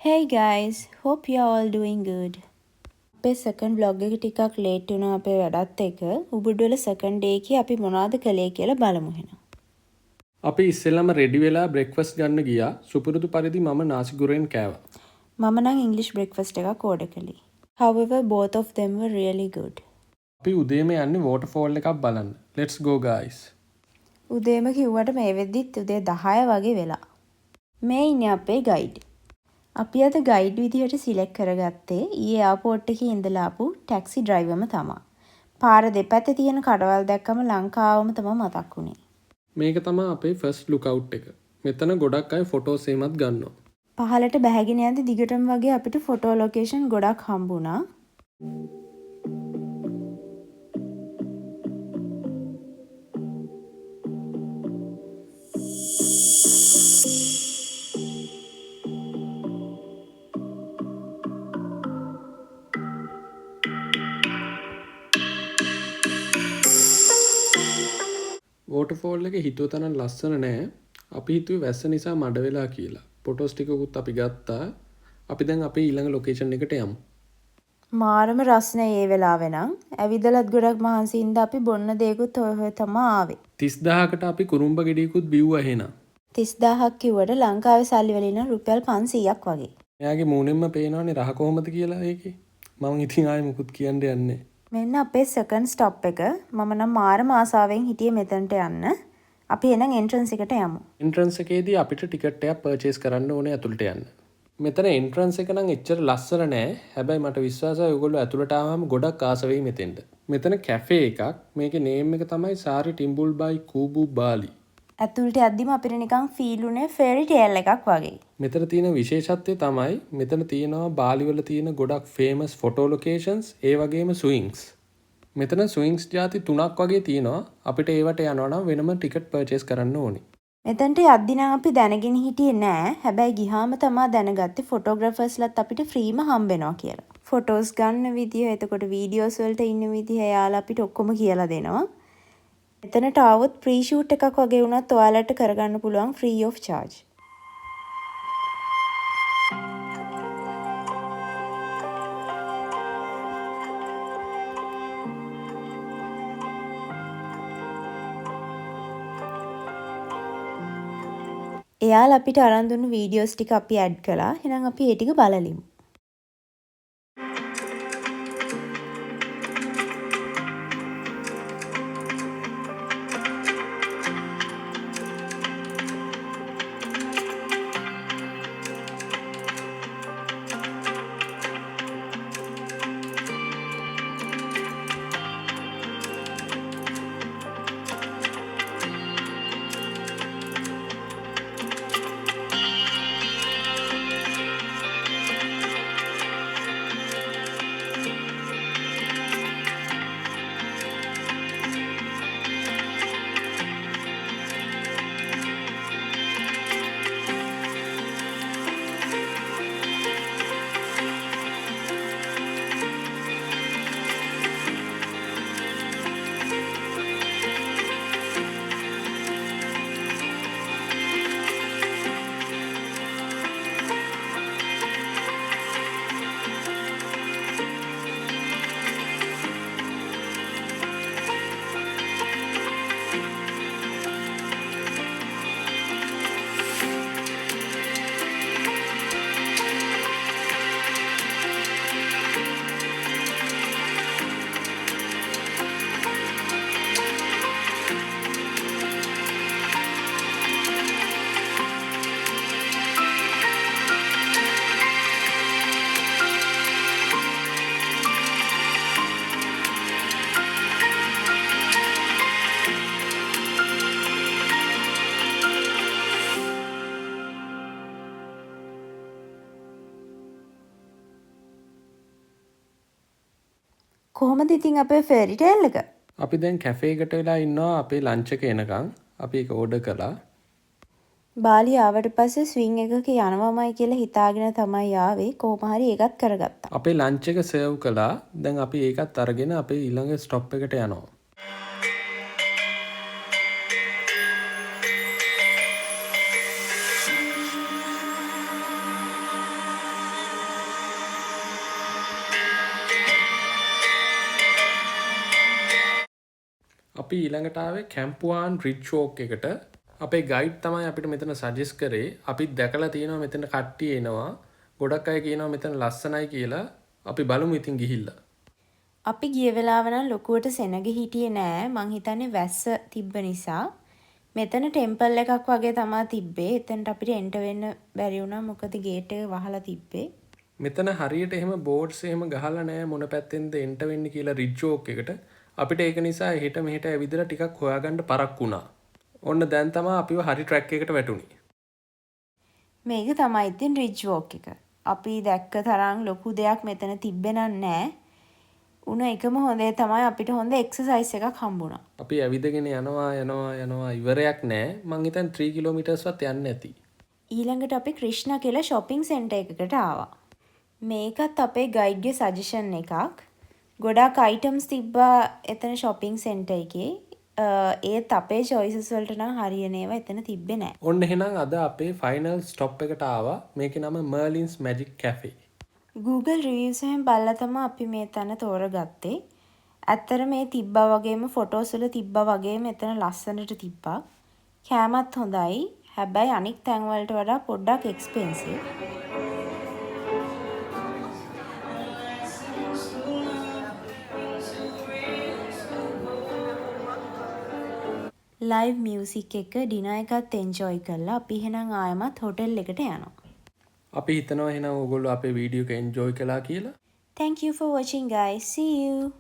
Hey guys, hope you are all doing good. අපේ second vlog එක ටිකක් late වුණා අපේ වැඩත් එක. උබුඩු වල second day එකේ අපි මොනවද කළේ කියලා බලමු එහෙනම්. අපි ඉස්සෙල්ලම රෙඩි වෙලා බ්‍රෙක්ෆාස්ට් ගන්න ගියා. සුපුරුදු පරිදි මම නාසි ගුරෙන් කෑවා. මම නම් English breakfast එකක් order කළේ. However, both of them were really good. අපි උදේම යන්නේ waterfall එකක් බලන්න. Let's go guys. උදේම කිව්වට මේ වෙද්දිත් උදේ 10 වගේ වෙලා. මේ ඉන්නේ අපේ guide. අපි අද guide විදිහට select කරගත්තේ ඊයේ airport එකේ ඉඳලා ආපු taxi driverම තමයි. පාර දෙපැත්තේ තියෙන කඩවල් දැක්කම ලංකාවම තමයි මතක් වුනේ. මේක තමයි අපේ first lookout එක. මෙතන ගොඩක් අය ෆොටෝස් එහෙමත් ගන්නවා. පහලට බැහැගෙන යද්දි දිගටම වගේ අපිට ෆොටෝ ලොකේෂන් ගොඩක් හම්බුණා. waterfall එක හිතුව තරම් ලස්සන නෑ. අපි හිතුවේ වැස්ස නිසා මඩ වෙලා කියලා. ෆොටෝස් ටිකකුත් අපි ගත්තා. අපි දැන් අපේ ඊළඟ ලොකේෂන් එකට යමු. මාරම රස්නේ ඒ වෙලාවේ නම් ඇවිදලත් ගොඩක් මහන්සි හින්දා අපි බොන්න දෙයක්ත් හොය තමයි ආවේ. 30000කට අපි කුරුම්බ ගෙඩියකුත් බිව්වා එහෙනම්. 30000ක් කිව්වට ලංකාවේ සල්ලි වලින් නම් රුපියල් 500ක් වගේ. එයාගේ මූණෙන්ම පේනවනේ රහ කොහමද කියලා ඒකේ. මම ඉතින් ආයේ මුකුත් කියන්න යන්නේ. මෙන්න අපේ second stop එක. මම නම් මාරම ආසාවෙන් හිටියේ මෙතනට යන්න. අපි එහෙනම් entrance එකට යමු. එන්ට්‍රන්ස් එකේදී අපිට ටිකට් එකක් පර්චේස් කරන්න ඕනේ ඇතුළට යන්න. මෙතන එන්ට්‍රන්ස් එක නම් එච්චර ලස්සන නෑ. හැබැයි මට විශ්වාසයි ඔයගොල්ලෝ ඇතුළට ආවම ගොඩක් ආස වෙයි මෙතෙන්ට. මෙතන කැෆේ එකක්. මේකේ නේම් එක තමයි සාරි ටිම්බුල් බයි කූබු බාලි. ඇතුළට යද්දිම අපිට නිකන් ෆීල් උනේ ෆෙරි ටේල් එකක් වගේ. මෙතන තියෙන විශේෂත්වය තමයි මෙතන තියෙනවා බාලි වල තියෙන ගොඩක් ෆේමස් ෆොටෝ ලොකේෂන්ස් ඒ වගේම ස්විංග්ස්. මෙතන ස්විංග්ස් ಜಾති 3ක් වගේ තියෙනවා. අපිට ඒවට යනවා නම් වෙනම ටිකට් පර්චේස් කරන්න ඕනේ. මෙතනට යද්දි නම් අපි දැනගෙන හිටියේ නෑ. හැබැයි ගිහාම තමයි දැනගත්තේ ෆොටෝග්‍රාෆර්ස්ලාත් අපිට ෆ්‍රීම හම්බෙනවා කියලා. ෆොටෝස් ගන්න විදිය, එතකොට වීඩියෝස් වලට ඉන්න විදිය එයාලා අපිට ඔක්කොම කියලා දෙනවා. මෙතනට ආවොත් ප්‍රී ෂූට් එකක් වගේ වුණත් ඔයාලට කරගන්න පුළුවන් ෆ්‍රී ඔෆ් චාර්ජ්. එයාලා අපිට අරන් දුන්නු වීඩියෝස් ටික අපි ඇඩ් කළා. එහෙනම් අපි ඒ ටික බලලිමු. කොහොමද ඉතින් අපේ ෆෙරි ටේල් එක? අපි දැන් කැෆේ එකට වෙලා ඉන්නවා අපේ ලන්ච් එක එනකන්. අපි ඒක ඕඩර් කළා. බාලි ආවට පස්සේ ස්විං එකක යනවමයි කියලා හිතාගෙන තමයි ආවේ. කොහොම හරි ඒකත් කරගත්තා. අපේ ලන්ච් එක සර්ව් කළා. දැන් අපි ඒකත් අරගෙන අපේ ඊළඟ ස්ටොප් එකට යනවා. අපි ඊළඟට ආවේ කැම්පුවාන් රිච් වෝක් එකට. අපේ ගයිඩ් තමයි අපිට මෙතන සජෙස්ට් කරේ. අපිත් දැකලා තියෙනවා මෙතන කට්ටිය එනවා. ගොඩක් අය කියනවා මෙතන ලස්සනයි කියලා. අපි බලමු ඉතින් ගිහිල්ලා. අපි ගිය වෙලාව නම් ලොකුවට සෙනග හිටියේ නෑ. මං හිතන්නේ වැස්ස තිබ්බ නිසා. මෙතන ටෙම්පල් එකක් වගේ තමා තිබ්බේ. එතනට අපිට එන්ටර් වෙන්න බැරි වුණා. මොකද ගේට් එක වහලා තිබ්බේ. මෙතන හරියට එහෙම බෝඩ්ස් එහෙම ගහලා නැහැ මොන පැත්තෙන්ද එන්ටර් වෙන්නේ කියලා රිච් වෝක් එකට. අපිට ඒක නිසා එහෙට මෙහෙට ඇවිදලා ටිකක් හොයාගන්න පරක්කු වුණා. ඔන්න දැන් තමයි අපිව හරි ට්‍රැක් එකට වැටුනේ. මේක තමයි ඉතින් රිච් වෝක් එක. අපි දැක්ක තරම් ලොකු දෙයක් මෙතන තිබ්බෙනන් නෑ. උන එකම හොඳේ තමයි අපිට හොඳ එක්සර්සයිස් එකක් හම්බුණා. අපි ඇවිදගෙන යනවා ඉවරයක් නෑ. මං හිතන් 3 කිලෝමීටර්ස්වත් යන්නේ නැති. ඊළඟට අපි ක්‍රිෂ්ණා කියලා shopping center එකකට ආවා. මේකත් අපේ ගයිඩ්ගේ සජෙෂන් එකක්. ගොඩාක් අයිටම්ස් තිබ්බා එතන shopping center එකේ. ඒත් අපේ choices වලට නම් හරියන ඒවා එතන තිබ්බේ නෑ. ඔන්න එහෙනම් අද අපේ ෆයිනල් ස්ටොප් එකට ආවා. මේකේ නම Merlin's Magic Cafe. Google reviews එකෙන් බලලා තමයි අපි මේ තැන තෝරගත්තේ. ඇත්තට මේ තිබ්බා වගේම ෆොටෝස් වල තිබ්බා වගේම එතන ලස්සනට තිබ්බා. කෑමත් හොඳයි. හැබැයි අනික් තැන් වලට වඩා පොඩ්ඩක් එක්ස්පෙන්සිව්. ලයිව් මියුසික් එක ඩිනර් එකත් එන්ජොයි කරලා අපි එහෙනම් ආයෙමත් හොටෙල් එකට යනවා. අපි හිතනවා එහෙනම් ඕගොල්ලෝ අපේ වීඩියෝ එක එන්ජොයි කළා කියලා. Thank you for watching guys. See you.